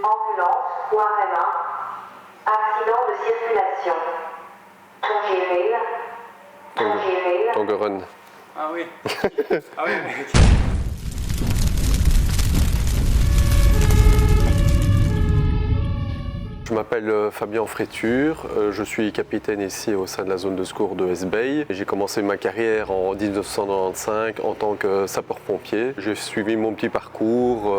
Ambulance, ORM1. Accident de circulation. Tongéril. Tongeren. Ah oui. Ah oui, mais... Je m'appelle Fabien Fréture, je suis capitaine ici au sein de la zone de secours de Hesbaye. J'ai commencé ma carrière en 1995 en tant que sapeur-pompier. J'ai suivi mon petit parcours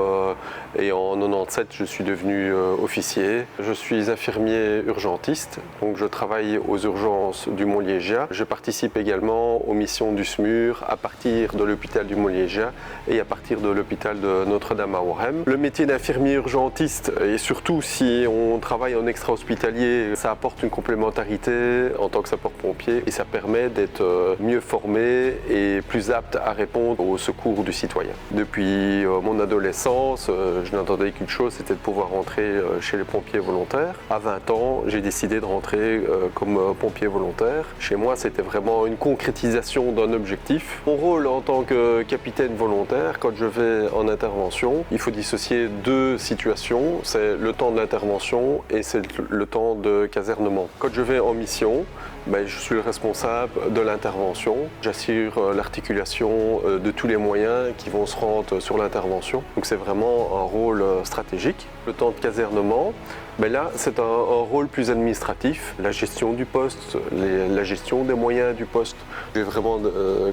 et en 1997 je suis devenu officier. Je suis infirmier urgentiste, donc je travaille aux urgences du Mont-Liégeat. Je participe également aux missions du SMUR à partir de l'hôpital du Mont-Liégeat et à partir de l'hôpital de Notre-Dame à Orem. Le métier d'infirmier urgentiste, et surtout si on travaille en extra-hospitalier, ça apporte une complémentarité en tant que sapeur-pompier et ça permet d'être mieux formé et plus apte à répondre aux secours du citoyen. Depuis mon adolescence, je n'attendais qu'une chose, c'était de pouvoir rentrer chez les pompiers volontaires. À 20 ans, j'ai décidé de rentrer comme pompier volontaire. Chez moi, c'était vraiment une concrétisation d'un objectif. Mon rôle en tant que capitaine volontaire, quand je vais en intervention, il faut dissocier deux situations. C'est le temps de l'intervention et c'est le temps de casernement. Quand je vais en mission, je suis le responsable de l'intervention. J'assure l'articulation de tous les moyens qui vont se rendre sur l'intervention. Donc c'est vraiment un rôle stratégique. Le temps de casernement, là c'est un rôle plus administratif. La gestion du poste, la gestion des moyens du poste. J'ai vraiment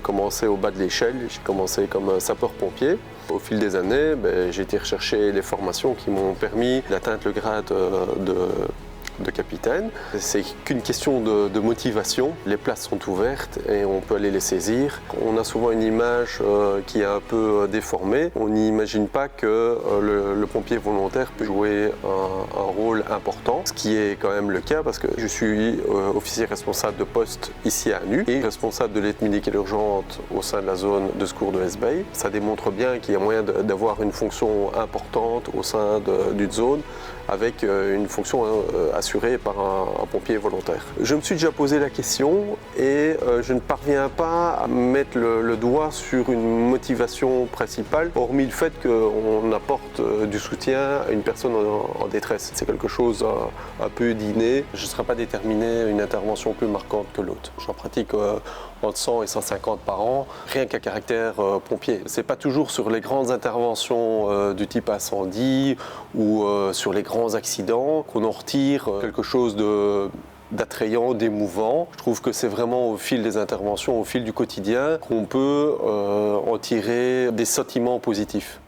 commencé au bas de l'échelle. J'ai commencé comme sapeur-pompier. Au fil des années, j'ai été rechercher les formations qui m'ont permis d'atteindre le grade de capitaine. C'est qu'une question de motivation. Les places sont ouvertes et on peut aller les saisir. On a souvent une image qui est un peu déformée. On n'imagine pas que le pompier volontaire peut jouer un rôle important, ce qui est quand même le cas parce que je suis officier responsable de poste ici à Anu et responsable de l'aide médicale urgente au sein de la zone de secours de Hesbaye. Ça démontre bien qu'il y a moyen d'avoir une fonction importante au sein d'une zone avec une fonction assurée par un pompier volontaire. Je me suis déjà posé la question et je ne parviens pas à mettre le doigt sur une motivation principale, hormis le fait qu'on apporte du soutien à une personne en détresse. C'est quelque chose un peu d'inné. Je ne serai pas déterminé une intervention plus marquante que l'autre. J'en pratique entre 100 et 150 par an, rien qu'à caractère pompier. Ce n'est pas toujours sur les grandes interventions du type incendie ou sur les grands accidents qu'on en retire quelque chose d'attrayant, d'émouvant. Je trouve que c'est vraiment au fil des interventions, au fil du quotidien, qu'on peut en tirer des sentiments positifs.